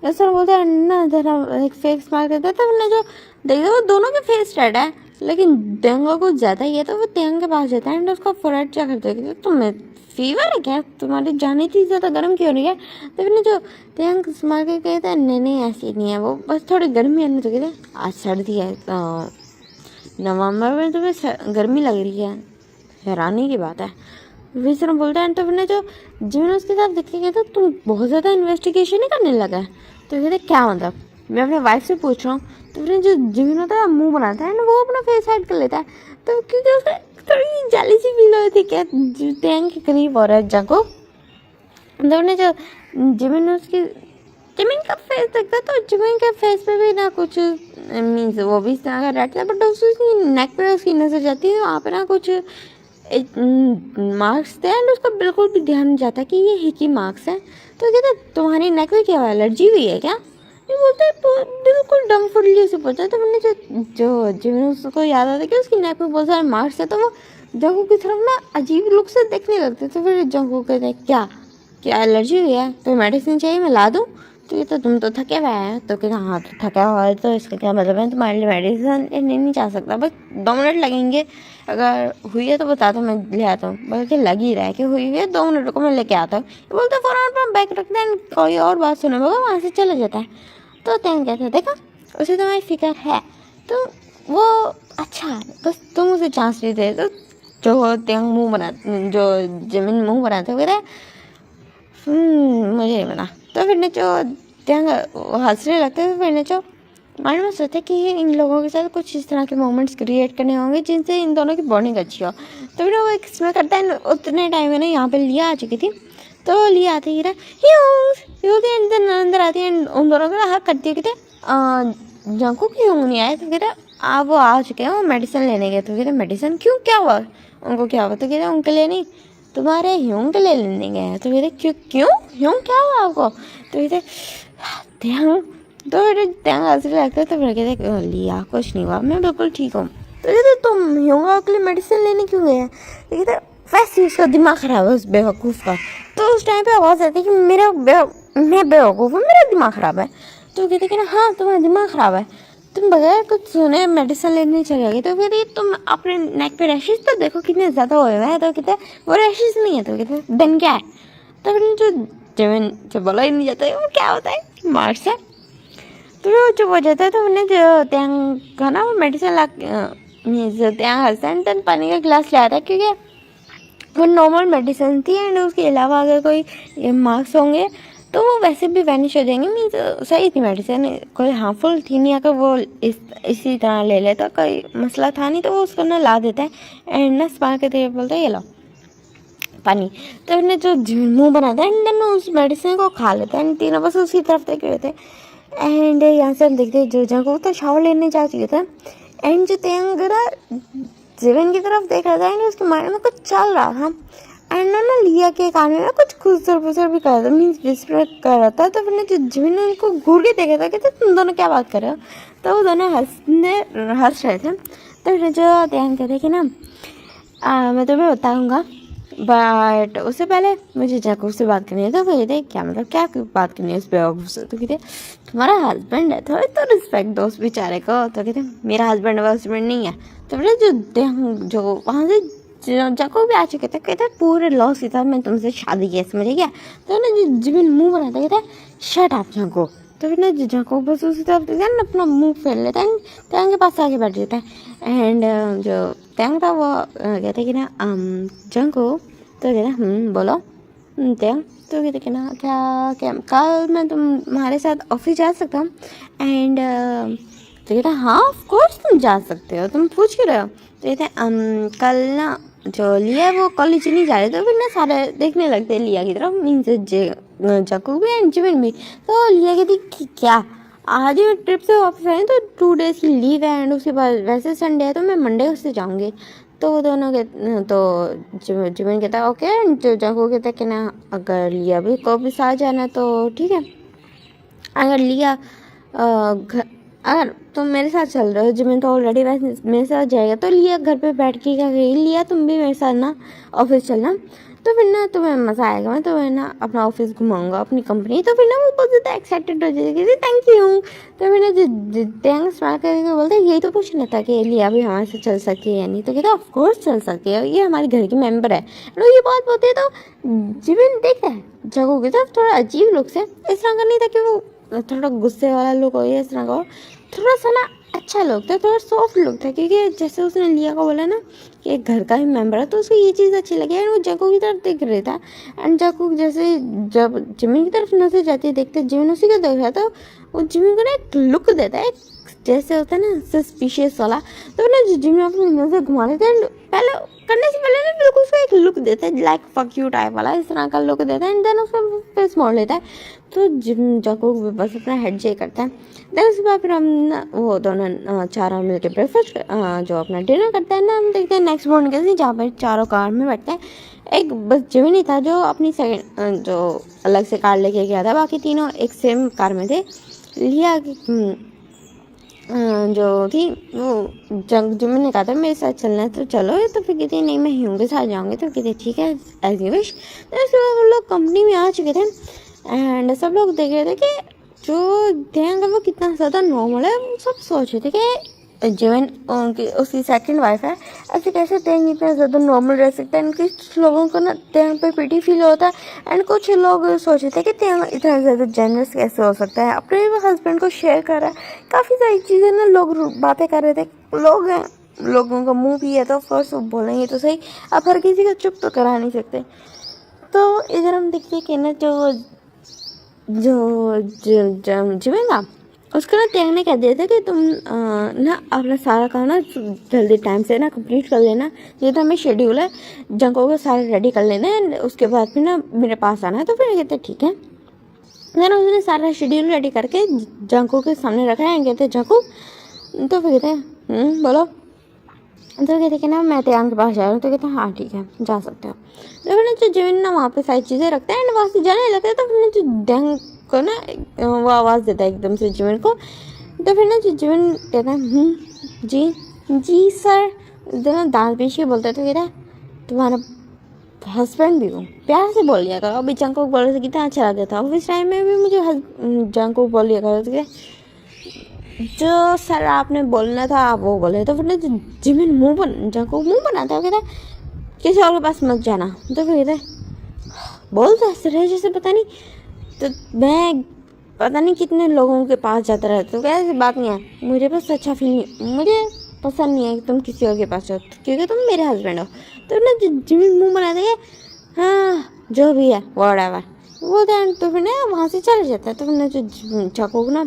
Speaker 1: सर बोलते हैं ना जरा एक फेस स्माइल करता है। तो हमने जो देखा वो दोनों के फेस रेड है लेकिन त्यांग को कुछ ज़्यादा ही है। तो वो त्यांग के पास जाता है एंड उसका फोरहेड क्या करते हैं तुम्हें फीवर है क्या तुम्हारी जान इतनी ज़्यादा गर्म क्यों नहीं है। तो फिर जो त्यांग स्माइल के कहता है नहीं ऐसी नहीं है वो बस थोड़ी गर्मी है। तो कहते आज सर्दी है नवंबर में तुम्हें गर्मी लग रही है हैरानी की बात है। विजय बोलता है तो फिर जो जिमिन उसके साथ देख के कहता तुम बहुत ज़्यादा इन्वेस्टिगेशन ही करने लगा है। तो कहते क्या मतलब मैं अपने वाइफ से पूछ रहा हूँ। तो फिर जो जिमिन होता है मुंह बनाता है ना वो अपना फेस हाइड कर लेता है। तो क्योंकि उसको थोड़ी जाली सी फील होती है क्या त्यांग के करीब हो रहा है जंगकुक। तो फिर जो जिमिन का फेस देखता तो जिमिन के फेस पे भी ना कुछ मीन्स वो भी इस तरह का रेड था बट उसकी नेक पे उसकी नजर जाती है वहाँ पे ना कुछ मार्क्स थे एंड उसका बिल्कुल भी ध्यान नहीं जाता कि ये हिकी मार्क्स हैं। तो कहता तुम्हारी नेक पे क्या एलर्जी हुई है क्या। ये बोलते बिल्कुल डम फुल्ली से पूछता। तो मैंने जो जिमिन उसको याद आता कि उसकी नेक पे बहुत सारे मार्क्स है। तो वो जंगकुक की तरफ ना अजीब लुक से देखने लगते। तो फिर जंगकुक कहते क्या एलर्जी हुई है तो मेडिसिन चाहिए मैं ला दूँ। तो ये तो तुम तो थके हुए हैं। तो कहते हाँ तो थका हुआ है तो इसका क्या मतलब है, तुम्हारे लिए मेडिसिन लेने नहीं जा सकता, बस 2 मिनट लगेंगे, अगर हुई है तो बता दो मैं ले आता हूँ। बल्कि लग ही रहा है कि हुई है, 2 मिनट को मैं लेके आता हूँ। बोलते फ़ौरन बैग रखते हैं, कोई और बात सुने होगा वहाँ से चला जाता है। तो तैन कहते देखा उसे तुम्हारी फिक्र है, तो वो अच्छा बस तुम उसे चांस नहीं दे। तो जो त्यांग मुँह बना, जो जमीन मुँह बनाते हुए मुझे नहीं बना। तो फिर ने जो त्यांग हंसने लगते थे, फिर ने जो माइंड में सोचा कि इन लोगों के साथ कुछ इस तरह के मोमेंट्स क्रिएट करने होंगे जिनसे इन दोनों की बॉन्डिंग अच्छी हो। तो फिर वो एक इसमें करता है, उतने टाइम में ना यहाँ पे लिया आ चुकी थी। तो लिया आते ही अंदर आती है, उन दोनों का हक करती है। कहते जंकू क्यों नहीं आए, तो कहते आप वो आ चुके हैं, वो मेडिसिन लेने गए। तो कहते मेडिसिन क्यों, क्या हुआ उनको, क्या हुआ। तो कहते उनके लिए नहीं, तुम्हारे ह्यूंग के लिए लेने गए हैं। तो कहते क्यों क्यों ह्यूंग क्या हुआ आपको। तो कहते ध्यान, तो फिर ध्यान हंसने लगता है। तो फिर कहते लिया कुछ नहीं हुआ, मैं बिल्कुल ठीक हूँ। तो कहते तुम ह्यूंगा के लिए मेडिसिन लेने क्यों गए हैं। तो कहते वैसे उसका दिमाग खराब है उस बेवकूफ़ का। तो उस टाइम पे आवाज़ आती है कि मैं बेवकूफ़ हूँ, मेरा दिमाग ख़राब है। तो कहते कि ना हाँ तुम्हारा दिमाग ख़राब है, तुम बगैर कुछ सुने मेडिसिन लेने चले गए। तो फिर ये तुम अपने नेक पे रैशेस तो देखो कितने ज़्यादा हुए हैं। तो कहते वो रैशेस नहीं है। तो कहते देन क्या है। तो फिर जो बोला ही नहीं जाता है वो क्या होता है, मार्क्स है। तो वो चुप हो जाता है। तो मैंने जो त्यांग का ना वो मेडिसिन ला त्यांग हंसन पानी का गिलास लाया था, क्योंकि वो नॉर्मल मेडिसिन थी एंड उसके अलावा अगर कोई मार्क्स होंगे तो वो वैसे भी वैनिश हो जाएंगे। मीन्स सही थी मेडिसिन, कोई हार्मफुल थी नहीं। अगर वो इसी तरह ले लेता कोई मसला था नहीं, तो वो उसको ना ला देता है एंड ना स्माइल करते हुए बोलता है ये लो पानी। तो उन्हें जो मुँह बनाता है एंड देन उस मेडिसिन को खा लेता है एंड तीनों बस उसी तरफ देख रहे थे। एंड यहाँ से हम देखते हैं जो जगह तो शावर लेने जा चुके थे एंड जो तेंगरा जीवन की तरफ देख रहा था एंड उसके माइंड में कुछ चल रहा था एंड ना लिया के कान में ना कुछ खुसर फुसर भी कर रहा था, मीन्स विस्पर कर रहा था। तो फिर जो जीवन ने उनको घूर के देखा था, कहते तुम दोनों क्या बात कर रहे हो। तो वो दोनों हंस रहे थे। तो फिर जो ध्यान कहते कि ना मैं तुम्हें बताऊँगा बट उससे पहले मुझे जैकब से बात करनी है। तो फिर कहते क्या मतलब क्या बात करनी है उस बेवकूफ़ से। तो कहते तुम्हारा हस्बैंड है, थोड़ी तो रिस्पेक्ट दो उस बेचारे को। तो कहते मेरा हस्बैंड नहीं है। तो फिर जो वहाँ से जैकब भी आ चुके थे, कहते पूरे लॉस की था मैं तुमसे शादी की, समझे क्या। तो ना जो जिमिन मुँह बनाता कहता है शट आप जैकब। तो फिर ना जैकब बस उसी तरफ देखता है, अपना मुँह फेर लेता है, त्यांग के पास आके बैठ जाता है एंड जो त्यांग था वो कहते कि ना जैकब। तो कहते बोलो त्यांग। तो कहते कि ना क्या कल मैं तुम्हारे साथ ऑफिस जा सकता हूँ एंड तो कहता हाँ ऑफ कोर्स तुम जा सकते हो, तुम पूछ क्यों रहे हो। तो कहते कल ना जो लिया वो कॉलेज नहीं जा रहे। तो फिर ना सारे देखने लगते लिया की तरफ, मीन्स जैकब भी एंड जिमिन भी। तो लिया कहती कि क्या आज ही मैं ट्रिप से वापस आई तो 2 डेज़ की लीव है एंड उसके बाद वैसे संडे है तो मैं मंडे से जाऊँगी। तो वो दोनों के तो जिमिन कहता है ओके एंड जैकब कहता है कि ना अगर लिया भी को भी साथ जाना तो ठीक है, अगर लिया अगर तुम मेरे साथ चल रहे हो, जिमिन तो ऑलरेडी वैसे मेरे साथ जाएगा। तो लिया घर पे बैठ के क्या कहेगी, लिया तुम भी मेरे साथ ना ऑफिस चलना, तो फिर ना तुम्हें मज़ा आएगा, मैं तुम्हें ना अपना ऑफिस घुमाऊंगा अपनी कंपनी। तो फिर ना वो बहुत ज़्यादा एक्साइटेड हो जाएगी, थैंक यू। तो फिर ना जो स्माइल करके बोलते हैं यही तो पूछना था कि लिया भी हमारे से चल सके या नहीं। तो कहते ऑफ कोर्स चल सके, ये हमारे घर की मेंबर है। तो ये बात बोलते हैं तो जिमिन देखता है जगह की तरफ थोड़ा अजीब लुक से, इस तरह का नहीं था कि वो थोड़ा गुस्से वाला लुक हो या इस तरह का, थोड़ा सा ना अच्छा लुक था, थोड़ा सॉफ्ट लुक था। क्योंकि जैसे उसने लिया को बोला ना कि एक घर का ही मेंबर है, तो उसको ये चीज़ अच्छी लगी एंड वो जैकब की तरफ देख रहा था एंड जैकब जैसे जब जिमिन की तरफ नजर जाती है देखते जिमिन उसी को देख रहा था, वो जिमिन को ना एक लुक देता है जैसे होता है ना सस्पिशियस वाला। तो ना जिमिन अपनी नज़र घुमा लेते हैं, पहले करने से पहले ना बिल्कुल उसको एक लुक देता है लाइक फक यू टाइप वाला, इस तरह का लुक देता है एंड देन उसका फेस मोड़ लेता है। तो जैकब बस अपना हेड जे करता है। देन उसके बाद फिर हम ना वो दोनों चारों मिलकर ब्रेकफास्ट जो अपना डिनर करते हैं ना, हम देखते हैं नेक्स्ट मॉर्निंग कैसे जहाँ पर चारों कार में बैठते हैं। एक बस जिमिन ही था जो अपनी सेकंड जो अलग से कार लेके गया था, बाकी तीनों एक सेम कार में थे। लिया जो थी वो जिमिन ने कहा था मेरे साथ चलना है तो चलो, तो फिर कहती नहीं मैं ह्यूंग के साथ जाऊँगी। तो कहते ठीक है एज यू विश। तो उसके बाद वो लोग कंपनी में आ चुके थे एंड सब लोग देख रहे थे कि जो ध्यान वो कितना ज़्यादा नॉर्मल है, वो सब सोच रहे थे कि जीवन उनकी उसकी सेकंड वाइफ है, ऐसे कैसे टेंग इतना ज़्यादा नॉर्मल रह सकता है। कुछ लोगों को ना टेंग पे पिटी फील होता है एंड कुछ लोग सोच रहे थे कि टेंग इतना ज़्यादा जेनरस कैसे हो सकता है, अपने हस्बैंड को शेयर कर रहा है। काफ़ी सारी चीज़ें ना लोग बातें कर रहे थे। लोग हैं, लोगों का मुंह भी है तो ऑफकोर्स वो बोलेंगे तो सही, आप हर किसी को चुप तो करा नहीं सकते। तो इधर हम देखते हैं कि ना जो जो जिमेगा उसको ना त्याग ने कह दिया था कि तुम ना अपना सारा काम ना जल्दी टाइम से ना कंप्लीट कर लेना, ये तो हमें शेड्यूल है, जंको को सारा रेडी कर लेना है, उसके बाद फिर ना मेरे पास आना है। तो फिर कहते ठीक है। फिर उसने सारा शेड्यूल रेडी करके जंको के सामने रखा है। कहते जंको, तो फिर कहते बोलो। तो कहते कि ना मैं त्याग के पास जा रहा हूँ। तो कहते हैं हाँ ठीक है जा सकते हो। तो फिर ना जो जिमिन ना वहाँ पे सारी चीज़ें रखते हैं एंड वहाँ से जाने लगता है। तो फिर ना जो डैंग को ना वो आवाज़ देता है एकदम से जिमिन को। तो फिर ना जो जिमिन कहता है जी जी सर, ना दांत पीछ के बोलता है। तो कहता है तुम्हारा हस्बैंड भी हूँ, प्यार से बोल लिया करो। अभी जंग को बोल रहे थे कितना अच्छा लगता था, ऑफिस टाइम में भी मुझे जंग को बोल लिया करो। तो जो सर आपने बोलना था आप वो बोले। तो फिर जिमिन मुंह बनाता है, कहता है किसी और के पास मत जाना। तो फिर कहता है बोलता है सर जैसे पता नहीं, तो मैं पता नहीं कितने लोगों के पास जाता रहता। तो क्या ऐसी बात नहीं है, मुझे बस अच्छा फील नहीं, मुझे पसंद नहीं है कि तुम किसी और के पास जाओ क्योंकि तुम मेरे हस्बैंड हो। तो ना जिमिन मुंह बनाता है हाँ जो भी है व्हाटएवर वो दैन। तो फिर ना वहाँ से चले जाता है। तो फिर ना जो चाकू ना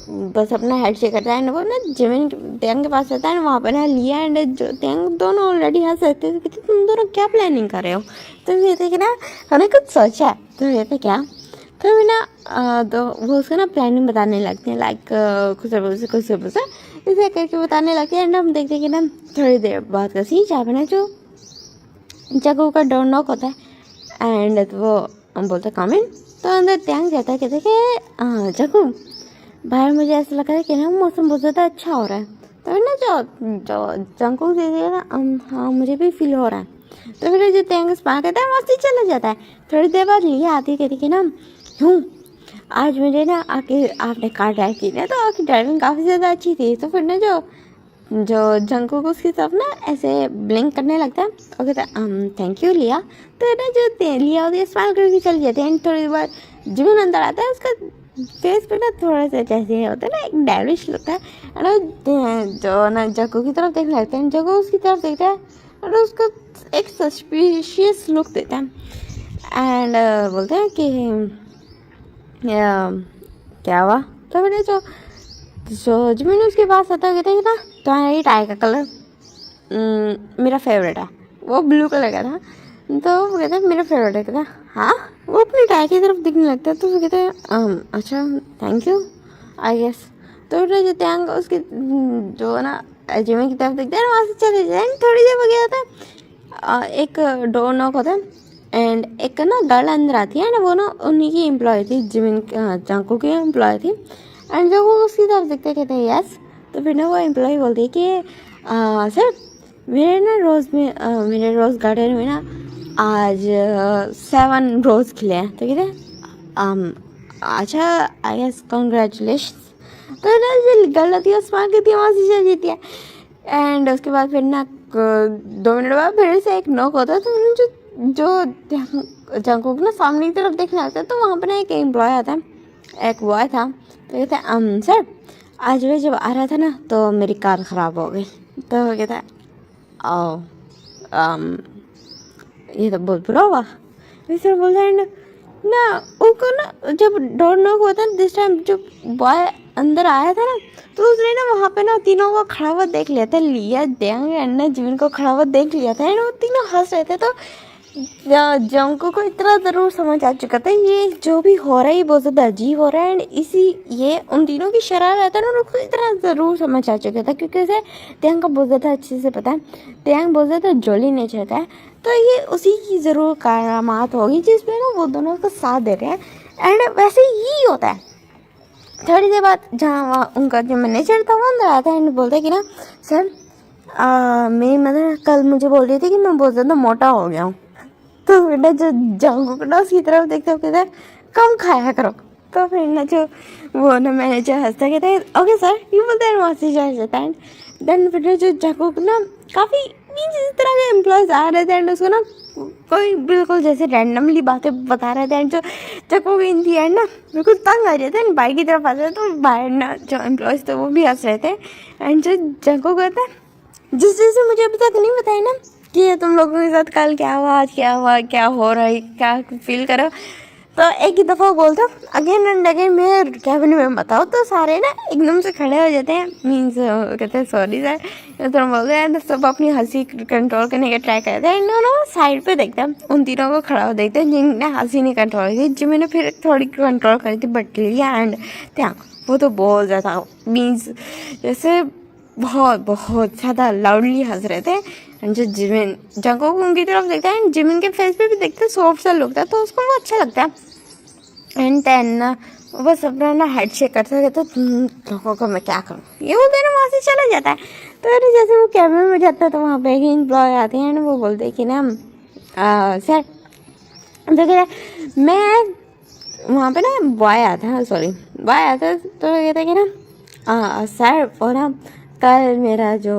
Speaker 1: बस अपना हेड शेक करता है एंड वो ना जिमिन त्यांग के पास आता है। वहाँ पर ना लिया एंड जो त्यांग दोनों ऑलरेडी हंस सकते थे कि तुम दोनों क्या प्लानिंग कर रहे हो। तो कहते कि ना हमने कुछ सोचा है। तो कहते क्या, तो फिर ना तो वो उसको ना प्लानिंग बताने लगते हैं लाइक कुछ इसे करके बताने लगते हैं एंड हम देखते कि ना थोड़ी देर बाद का सीन जहाँ पे ना जो जगह का डोर नॉक होता है एंड तो वो हम बोलते कम इन। तो अंदर त्यांग जाता है, कहते कि जगू बाहर मुझे ऐसा लग रहा है कि ना मौसम बहुत ज़्यादा अच्छा हो रहा है। तो ना जो जंकुक दे दिया ना हाँ मुझे भी फील हो रहा है। तो फिर जो तेंग स्पा कहता है मस्ती चला जाता है। थोड़ी देर बाद लिया आती कहती कि ना आज मुझे ना आके आपने कार ड्राइव की ना, तो आपकी ड्राइविंग काफ़ी ज़्यादा अच्छी थी। तो फिर ना जो जंकुक उसकी तरफ ना ऐसे ब्लिंक करने लगता है और कहता है थैंक यू लिया। तो ना जो लिया होती है स्माइल करके चली जाती है एंड थोड़ी बार जिमिन अंदर आता है, उसका फेस पे ना थोड़ा सा जैसे होता है ना एक डेविश लगता है और जो ना जगू की तरफ देखने लगता है। जगू उसकी तरफ देखता है और उसको एक सस्पिशियस लुक देता है एंड बोलते हैं कि क्या हुआ। तो मैंने जो जिमिन उसके पास आता है, कहता है ना तुम्हारा ये टाई का कलर मेरा फेवरेट है, वो ब्लू कलर का था। तो वो कहता है मेरा फेवरेट है। कहता हाँ, वो अपनी टाई की तरफ दिखने लगता है। तो वो कहते हैं अच्छा थैंक यू आई गेस। तो जो त्यांग उसके जो ना जिमिन की तरफ दिखता है वहाँ से चले जाए। थोड़ी देर हो गया होता है, एक डोर नॉक होता है एंड एक ना गर्ल अंदर आती है एंड वो ना उन्हीं की एम्प्लॉय थी, जिमिन जंको की एम्प्लॉय थी एंड जब वो उसकी तरफ देखते कहते हैं यस। तो फिर ना वो एम्प्लॉय बोलती है कि सर मेरे रोज़ गार्डन में ना आज 7 रोज़ खिले हैं। तो कहते हैं अच्छा आई गेस कॉन्ग्रेचुलेशन। तो ना जो गर्ल होती है स्मार्ट करती है, वहाँ से चल जाती है एंड उसके बाद फिर ना 2 मिनट बाद फिर से एक नॉक होता है। तो जो जंकुक ना सामने की तरफ देखने आता है तो वहाँ पर ना एक एम्प्लॉय आता है, एक बॉय था। तो कहता है सर आज मैं जब आ रहा था ना तो मेरी कार ख़राब हो गई। तो वो कहता है ये तो बहुत बुरा हुआ। वैसे बोलता है ना उनको ना जब डोर नॉक हुआ था दिस टाइम जो बॉय अंदर आया था ना, तो उसने ना वहाँ पे ना तीनों को खड़ा हुआ देख लिया था, लिया देंगे अन्ना जिमिन को खड़ा हुआ देख लिया था एंड वो तीनों हंस रहे थे। तो जंको को इतना ज़रूर समझ आ चुका था ये जो भी हो रहा है ये बहुत ज़्यादा अजीब हो रहा है एंड इसी ये उन तीनों की शरारत है ना, उसको इतना ज़रूर समझ आ चुका था क्योंकि उसे त्यांग का बहुत ज़्यादा अच्छे से पता है। त्यांग बहुत ज़्यादा जॉली नेचर का है, तो ये उसी की ज़रूर करामात होगी जिसमें ना वो दोनों का साथ दे रहे हैं एंड वैसे ही होता है। थोड़ी देर बाद जहाँ उनका जो मैनेजर था वो अंदर आता है एंड बोलता है कि ना सर मेरी मदर कल मुझे बोल रही थी कि मैं बहुत ज़्यादा मोटा हो गया हूँ। तो बेटा जो जंकुक ना उसकी तरफ देखते हो कहते हैं कम खाया करो। तो फिर ना जो वो ना मैनेजर हंसता कहता है ओके सर, ये बोलते हैं वहाँ से चला जाता है। देन फिर ना जो जैकब ना काफ़ी जिस तरह के एम्प्लॉयज़ आ रहे थे एंड उसको ना कोई बिल्कुल जैसे रैंडमली बातें बता रहे थे एंड जो जैकब इन दी एंड ना बिल्कुल तंग आ रहे थे एंड बाइक की तरफ आ जाते तो बाहर ना जो एम्प्लॉयज़ थे वो भी हंस रहे थे। एंड जो जैकब कहता है जिस चीज़ से मुझे अभी तक नहीं बताया ना कि तुम लोगों के साथ कल क्या हुआ, आज क्या हुआ, क्या हो रहा है, क्या फील करो, तो एक ही दफ़ा बोलता अगेन एंड अगेन मैं कैबिन में बताओ तो सारे ना एकदम से खड़े हो जाते हैं। मीन्स कहते हैं सॉरी सर, तो बोलते हैं सब अपनी हंसी कंट्रोल करने का ट्राई करते हैं। ना साइड पे देखते हैं उन तीनों को खड़ा हो देखते हैं जिनने हंसी नहीं कंट्रोल की, जिन्होंने फिर थोड़ी कंट्रोल करी थी बट लिया एंड त्या वो तो बहुत ज़्यादा मीन्स जैसे बहुत बहुत ज़्यादा लाउडली हंस रहे थे। एंड जो जिमिन जंगकोक उनकी तरफ देखता है एंड जिमिन के फेस पे भी देखते सॉफ्ट सा लुक था तो उसको वो अच्छा लगता है। एंड टेन ना बस अपना ना हेड शेक करता है तो लोगों को मैं क्या करूँ, ये बोलते हैं ना वहाँ से चला जाता है। तो जैसे वो कैबिन में जाता है तो वहाँ पे एक एम्प्लॉय आते हैं वो बोलते हैं कि ना सर, तो कहता मैं वहाँ पे ना बॉय आता है तो कहता है कि ना सर और ना कल मेरा जो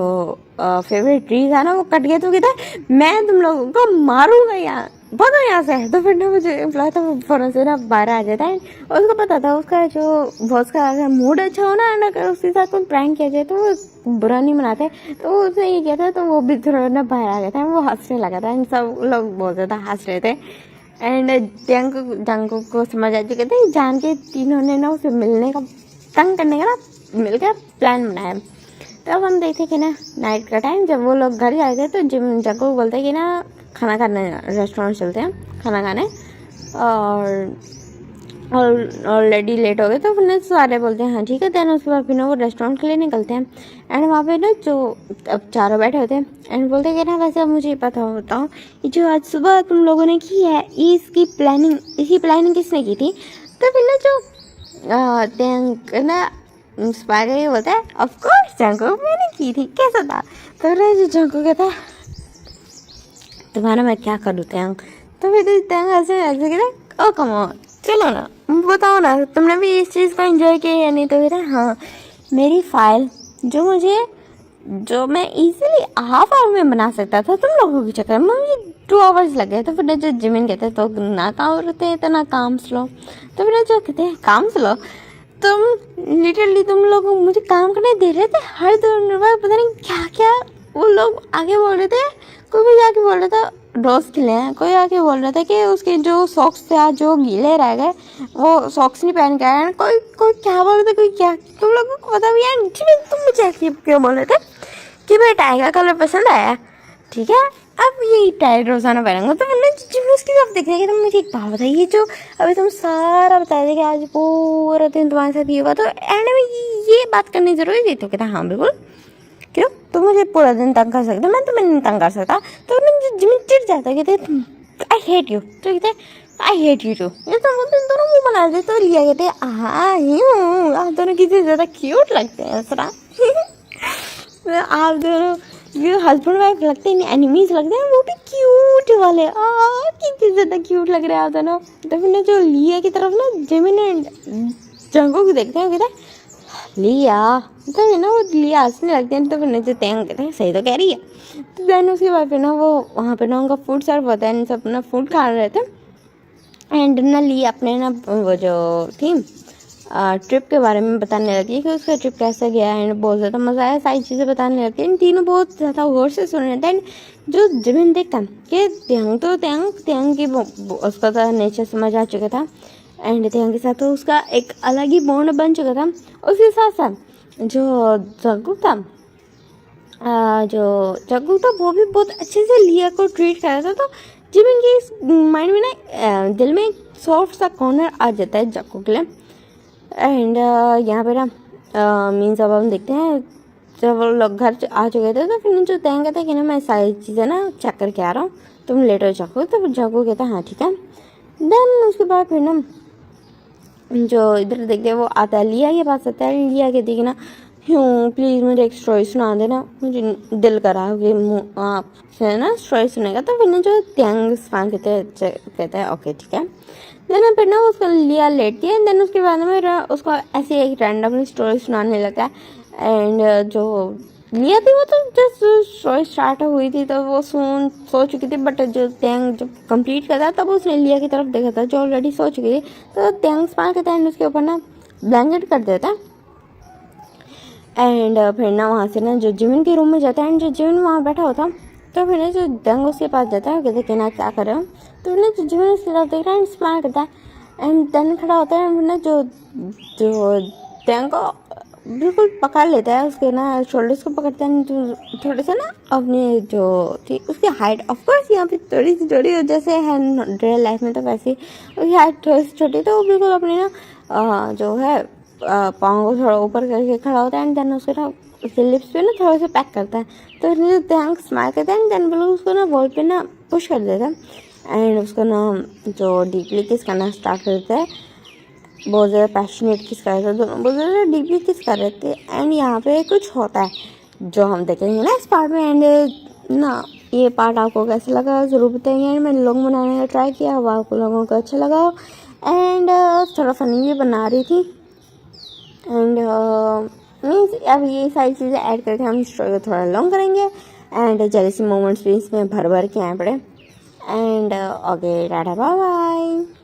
Speaker 1: फेवरेट ट्री था ना वो कट गया, तो कहता है मैं तुम लोगों को मारूंगा यहाँ, भागो यहाँ से। तो फिर ना मुझे एम्प्लॉय था वो फ़ौरन से ना बाहर आ जाता है और उसको पता था उसका जो बॉस का अगर मूड अच्छा हो ना अगर उसके साथ कोई प्रैंक किया जाए तो वो बुरा नहीं मनाते, तो उसने ये किया था तो वो भी थोड़ा ना बाहर आ गया था, वो हंसने लगा था एंड सब लोग बहुत ज़्यादा हंस रहे थे। एंड जंगकोक को समझ आ चुके थे जान के तीनों ने ना उसे मिलने का तंग करने का ना मिलकर प्लान बनाया। तब हम देखते कि ना नाइट का टाइम जब वो लोग घर जाते तो जंगकोक बोलते कि ना खाना खाने रेस्टोरेंट चलते हैं खाना खाने, और ऑलरेडी लेट हो गए तो फिर सारे बोलते हैं हाँ ठीक है। देन उसके बाद फिर ना वो रेस्टोरेंट के लिए निकलते हैं एंड वहाँ पे ना जो अब चारों बैठे होते हैं एंड बोलते हैं कि ना वैसे अब मुझे पता बताओ ये जो आज सुबह तुम लोगों ने की है इसकी प्लानिंग किसने की थी। तो फिर ना जो ना इंस्पायर ये बोलता है ऑफ कोर्स जंगकोक मैंने की थी, कैसा था। तो जो जंगकोक कहता है तुम्हारा मैं क्या करूँ त्यांग। तो फिर त्यांग ऐसे कहता ओ कम ऑन चलो ना बताओ ना तुमने भी इस चीज़ को एंजॉय किया या नहीं। तो कहता है हाँ मेरी फाइल जो मैं इजीली हाफ आवर में बना सकता था तुम लोगों के चक्कर में मुझे 2 आवर्स लगे। तो फिर जो जिमिन कहते हैं तो ना काम करते हैं तो ना काम स्लो। तो फिर जो कहते हैं काम स्लो तुम लिटरली तुम लोग मुझे काम करने दे रहे थे हर 2 बार पता नहीं क्या क्या वो लोग आगे बोल रहे थे। कोई भी जाके बोल रहा था रोज़ खिले हैं, कोई आके बोल रहा था कि उसके जो सॉक्स थे जो गीले रह गए वो सॉक्स नहीं पहन के आया। कोई क्या बोल रहा था कोई क्या, तुम लोगों को पता भी है तुम मुझे क्यों बोल रहे थे कि भाई टाई का कलर पसंद आया ठीक है अब यही टाई रोज़ाना पहनूंगा। तो मैंने जिम उसकी तरफ देख रही कि तुम मुझे एक बात बताइए जो अभी तुम सारा बता दे कि आज पूरा दिन तुम्हारे साथ ये हुआ तो एंड में ये बात करनी जरूरी थी। तो कहता हाँ बिल्कुल क्यों तुम मुझे पूरा दिन तंग कर सकते मैं तुम्हें नहीं तंग कर सकता। तो जिम चिढ़ जाता है कहते आई हेट यू। तो कहते आई हेट यू टू। ये तो दोनों मुँह बना देते तो लिया कहते हाँ यूँ आप दोनों कितने ज़्यादा क्यूट लगते हैं सरा आप दोनों ये हस्बैंड वाइफ लगते हैं एनिमीज लगते हैं वो भी क्यूट वाले कितने ज़्यादा क्यूट लग रहे हैं आप दोनों। तो फिर जो लिया की तरफ ना जिमिन एंड जंगकोक देखते हैं कहते हैं लिया। तो ना वो लिया हंसने लगते हैं। तो फिर जो त्यांग कहते हैं सही तो कह रही है। तो देन उसके बाद फिर ना वो वहाँ पे ना उनका फूड सर्व होता है सब ना फूड खा रहे थे एंड ना लिया अपने ना वो जो थी ट्रिप के बारे में बताने लगती है कि उसका ट्रिप कैसा गया एंड बहुत ज़्यादा मज़ा आया सारी चीज़ें बताने लगती है। इन तीनों बहुत ज़्यादा गौर से सुन रहे थे एंड जो जिमिन देखता कि त्यांग की उसका तो नेचर समझ आ चुका था एंड त्यांग के साथ तो उसका एक अलग ही बॉन्ड बन चुका था। उसके साथ साथ जो जंगकोक था वो भी बहुत अच्छे से लिया को ट्रीट कर रहा था। तो जिमिन के माइंड में ना दिल में एक सॉफ्ट सा कॉर्नर आ जाता है जंगकोक के लिए। एंड यहाँ पे ना मीन्स अब हम देखते हैं जब वो लोग घर आ चुके थे तो फिर जो तय कहता है कि ना मैं सारी चीज़ें ना चेक करके आ रहा हूँ तुम लेट हो जाओ। तो फिर जंगकोक कहता है हाँ ठीक है। देन उसके बाद फिर ना जो इधर देखते हैं वो आता है लिया के पास आता है। लिया कहती है कि ना यूँ प्लीज़ मुझे एक स्टोरी सुना देना मुझे दिल करा कि आपसे ना स्टोरी सुनेगा। तो फिर ना जो त्यांग कहते हैं ओके ठीक है। देन फिर ना उसको लिया लेटती है, देन उसके बाद में उसको ऐसे एक रैंडमली स्टोरी सुनाने लगता है। एंड जो लिया थी वो तो जस्ट स्टोरी स्टार्ट हुई थी तो वो सो चुकी थी, बट जो त्यांग जब कंप्लीट करता तब उसने लिया की तरफ देखा था जो ऑलरेडी सो चुकी थी। तो त्यांग स्माइल करता है एंड उसके ऊपर ना ब्लैंकेट कर देता है। एंड फिर ना वहाँ से ना जो जिमिन के रूम में जाता है एंड जो जिमिन वहाँ बैठा होता, तो फिर ना जो त्यांग उसके पास जाता है, कहते कि ना क्या कर रहे हो, तो ना जो जिमिन उसकी तरफ देख रहा है एंड स्माइल करता है एंड देन खड़ा होता है। फिर ना जो जो त्यांग को बिल्कुल पकड़ लेता है, उसके ना शोल्डर्स को पकड़ता है, जो थोड़े से ना अपने जो थी उसकी हाइट, ऑफकोर्स यहाँ पे थोड़ी सी छोटी जैसे है रियल लाइफ में, तो वैसे उसकी हाइट थोड़ी सी छोटी, तो वो बिल्कुल अपनी ना जो है पाँव को थोड़ा ऊपर करके खड़ा होता है एंड देन उसके ना उसके लिप्स पे ना थोड़ा सा पैक करता है। तो जो त्यांग स्माइल करता है एंड देन बिल्कुल उसको ना वॉल पे ना पुश कर देता है एंड उसको ना जो डीपली किस करना स्टार्ट कर देता है, बहुत ज़्यादा पैशनेट किस कर रहे थे दोनों, बहुत ज़्यादा डीपली किस कर रहे थे। एंड यहाँ पे कुछ होता है जो हम देखेंगे ना इस पार्ट में। एंड ना ये पार्ट आपको कैसा लगा ज़रूर बताइए। एंड मैंने लोग बनाने का ट्राई किया, वो आपको लोगों को अच्छा लगा एंड थोड़ा फनी भी बना रही थी। एंड मीन्स अब ये सारी चीज़ें ऐड करके हम स्टोरी को थोड़ा लॉन्ग करेंगे एंड जेलसी मोमेंट्स भी इसमें भर भर के आए पड़े। And okay tata bye bye.